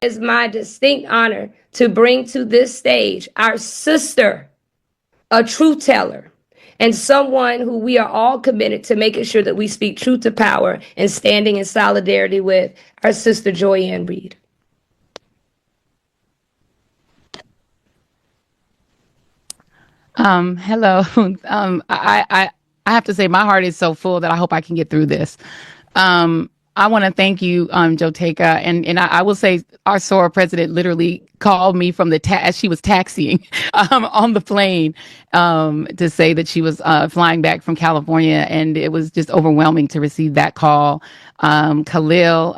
It's my distinct honor to bring to this stage our sister, a truth teller, and someone who we are all committed to making sure that we speak truth to power and standing in solidarity with, our sister Joyanne Reid. Hello. I have to say my heart is so full that I hope I can get through this. I want to thank you, Joteka, and I will say our SORA president literally called me from as she was taxiing on the plane to say that she was flying back from California, and it was just overwhelming to receive that call. Khalil,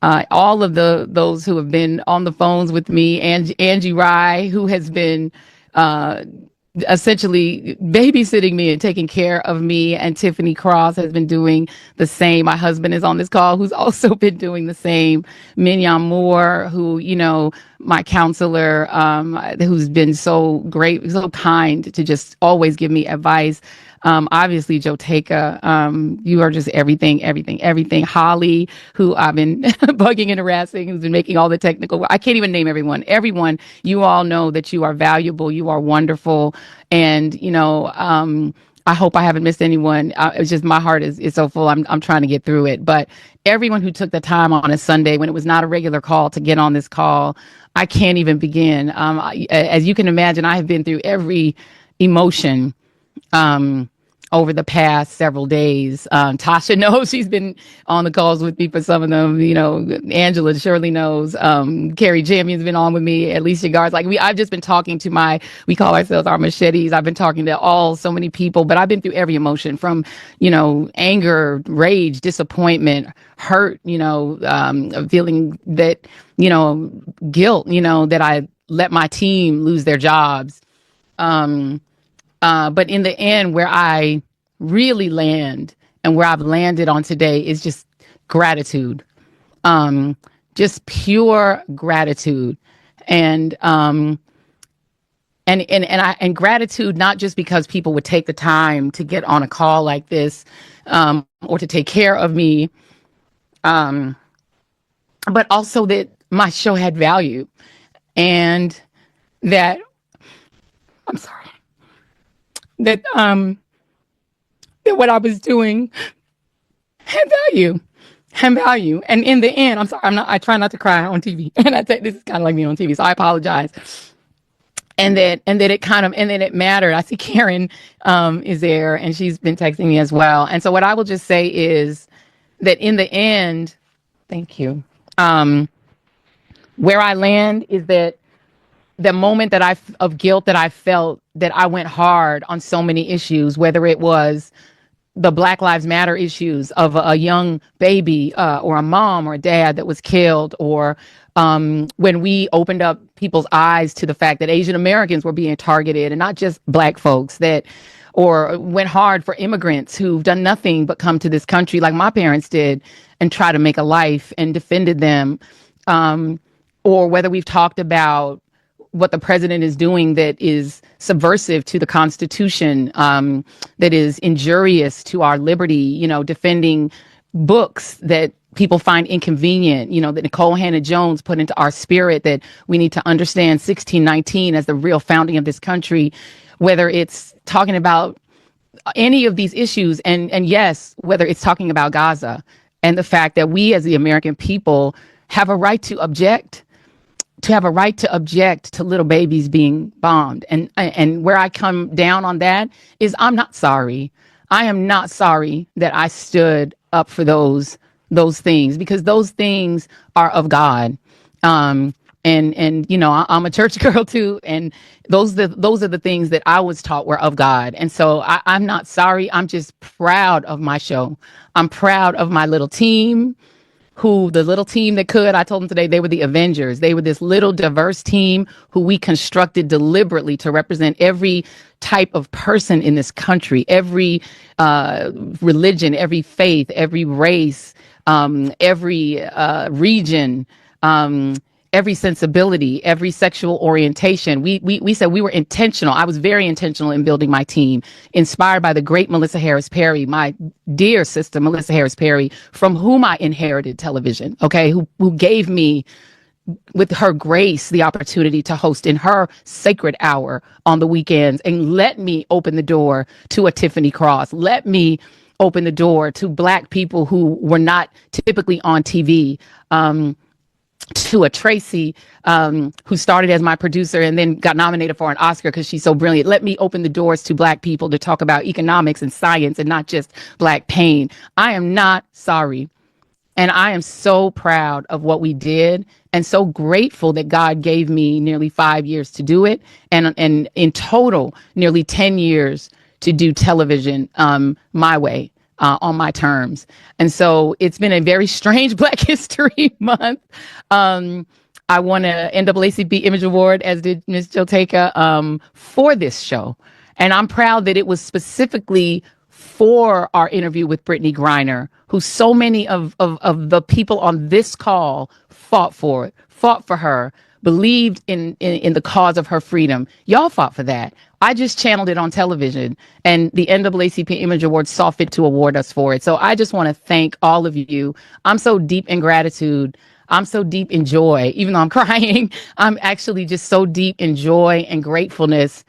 all of those who have been on the phones with me, Angie Rye, who has been essentially babysitting me and taking care of me, and Tiffany Cross has been doing the same. My husband is on this call, who's also been doing the same. Mignon Moore, who, my counselor, who's been so great, so kind to just always give me advice. Obviously, Joteka, you are just everything. Holly, who I've been bugging and harassing, who's been making all the technical. I can't even name everyone. Everyone, you all know that you are valuable, you are wonderful, and I hope I haven't missed anyone. It's just my heart is so full. I'm trying to get through it. But everyone who took the time on a Sunday when it was not a regular call to get on this call, I can't even begin. As you can imagine, I have been through every emotion over the past several days. Tasha knows, she's been on the calls with me for some of them. Angela surely knows. Carrie Champion's been on with me. Alicia Guards. I've just been talking to we call ourselves our machetes. I've been talking to so many people, but I've been through every emotion from, anger, rage, disappointment, hurt, feeling that, guilt, that I let my team lose their jobs. But in the end, where I really land and where I've landed on today is just gratitude, just pure gratitude, and gratitude, not just because people would take the time to get on a call like this, or to take care of me, but also that my show had value, and that that what I was doing had value. And in the end, I'm sorry, I try not to cry on TV. And this is kind of like me on TV, so I apologize. And then it mattered. I see Karen is there, and she's been texting me as well. And so what I will just say is that in the end, thank you. Where I land is that the moment of guilt that I felt, that I went hard on so many issues, whether it was the Black Lives Matter issues of a young baby, or a mom or a dad that was killed, or when we opened up people's eyes to the fact that Asian Americans were being targeted, and not just Black folks, or went hard for immigrants who've done nothing but come to this country like my parents did and try to make a life and defended them, or whether we've talked about what the president is doing that is subversive to the Constitution, that is injurious to our liberty, defending books that people find inconvenient, that Nicole Hannah-Jones put into our spirit, that we need to understand 1619 as the real founding of this country, whether it's talking about any of these issues, and yes, whether it's talking about Gaza and the fact that we as the American people have a right to object to little babies being bombed. And where I come down on that is I'm not sorry. I am not sorry that I stood up for those things, because those things are of God. And I'm a church girl too, and those are the things that I was taught were of God. And so I'm not sorry. I'm just proud of my show. I'm proud of my little team. The little team that could, I told them today, they were the Avengers. They were this little diverse team who we constructed deliberately to represent every type of person in this country, every religion, every faith, every race, every region, every sensibility, every sexual orientation. We said we were intentional. I was very intentional in building my team, inspired by the great Melissa Harris Perry, my dear sister, Melissa Harris Perry, from whom I inherited television, okay, who gave me with her grace, the opportunity to host in her sacred hour on the weekends, and let me open the door to a Tiffany Cross. Let me open the door to Black people who were not typically on TV. To a Tracy, who started as my producer and then got nominated for an Oscar because she's so brilliant. Let me open the doors to Black people to talk about economics and science and not just Black pain. I am not sorry. And I am so proud of what we did and so grateful that God gave me nearly 5 years to do it. And in total, nearly 10 years to do television my way. On my terms. And so it's been a very strange Black History Month. I won an NAACP Image Award, as did Ms. Joteka, for this show. And I'm proud that it was specifically for our interview with Brittany Griner, who so many of the people on this call fought for her, believed in the cause of her freedom. Y'all fought for that. I just channeled it on television, and the NAACP Image Awards saw fit to award us for it. So I just want to thank all of you. I'm so deep in gratitude. I'm so deep in joy. Even though I'm crying, I'm actually just so deep in joy and gratefulness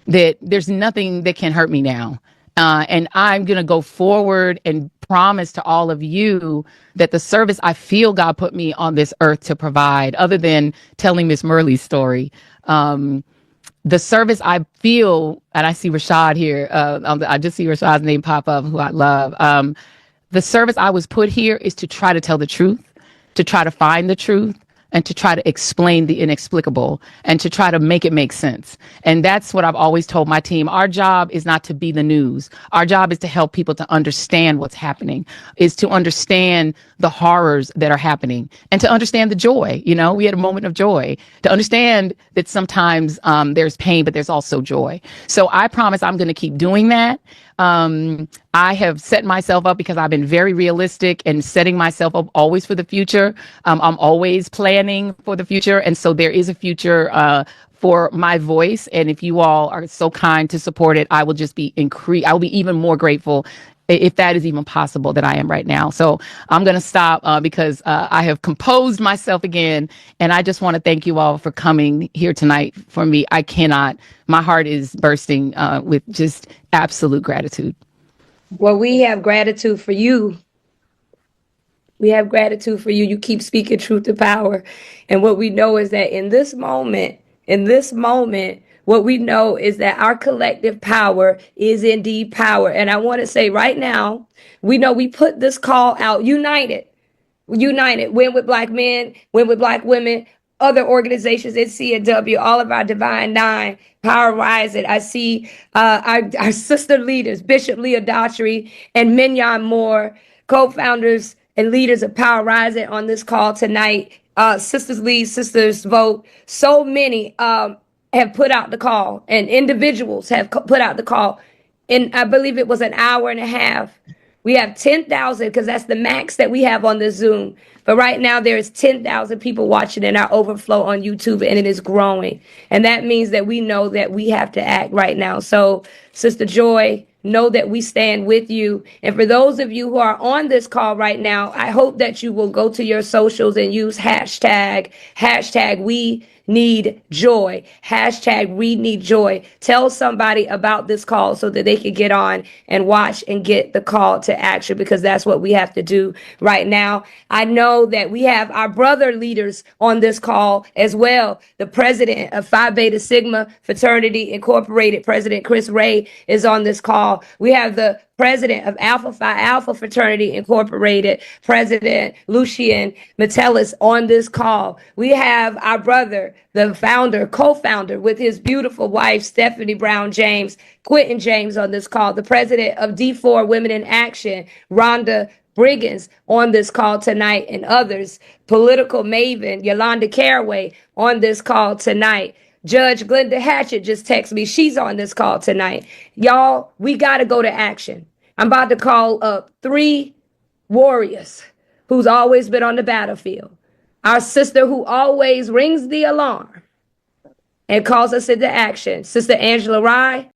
that there's nothing that can hurt me now. And I'm going to go forward and promise to all of you that the service I feel God put me on this earth to provide, other than telling Miss Murley's story, the service I feel, and I see Rashad here, I just see Rashad's name pop up, who I love. The service I was put here is to try to tell the truth, to try to find the truth, and to try to explain the inexplicable, and to try to make it make sense. And that's what I've always told my team. Our job is not to be the news. Our job is to help people to understand what's happening, is to understand the horrors that are happening, and to understand the joy. You know, we had a moment of joy, to understand that sometimes there's pain, but there's also joy. So I promise I'm going to keep doing that. I have set myself up because I've been very realistic and setting myself up always for the future. I'm always planning for the future. And so there is a future for my voice. And if you all are so kind to support it, I will just be I will be even more grateful, if that is even possible, than I am right now. So I'm going to stop because I have composed myself again. And I just want to thank you all for coming here tonight for me. I cannot, my heart is bursting with just absolute gratitude. Well, we have gratitude for you. We have gratitude for you. You keep speaking truth to power. And what we know is that in this moment, what we know is that our collective power is indeed power. And I want to say right now, we know we put this call out united, Win with Black men, Win with Black women, other organizations, NCNW, all of our Divine Nine, Power Rising. I see our sister leaders, Bishop Leah Daughtry and Mignon Moore, co-founders and leaders of Power Rising on this call tonight. Sisters Lead, Sisters Vote. So many have put out the call, and individuals have put out the call. And I believe it was an hour and a half. We have 10,000 because that's the max that we have on the Zoom. But right now there is 10,000 people watching in our overflow on YouTube, and it is growing. And that means that we know that we have to act right now. So, Sister Joy, know that we stand with you. And for those of you who are on this call right now, I hope that you will go to your socials and use hashtag we need joy. Hashtag we need joy. Tell somebody about this call so that they can get on and watch and get the call to action, because that's what we have to do right now. I know that we have our brother leaders on this call as well. The president of Phi Beta Sigma Fraternity Incorporated, President Chris Reid, is on this call. We have the president of Alpha Phi Alpha Fraternity Incorporated, President Lucian Metellus, on this call. We have our brother, the founder, co-founder with his beautiful wife, Stephanie Brown James, Quentin James, on this call. The president of D4 Women in Action, Rhonda Briggins, on this call tonight, and others. Political maven, Yolanda Caraway, on this call tonight. Judge Glenda Hatchett just texted me. She's on this call tonight. Y'all, we got to go to action. I'm about to call up 3 warriors who's always been on the battlefield. Our sister who always rings the alarm and calls us into action, Sister Angela Rye.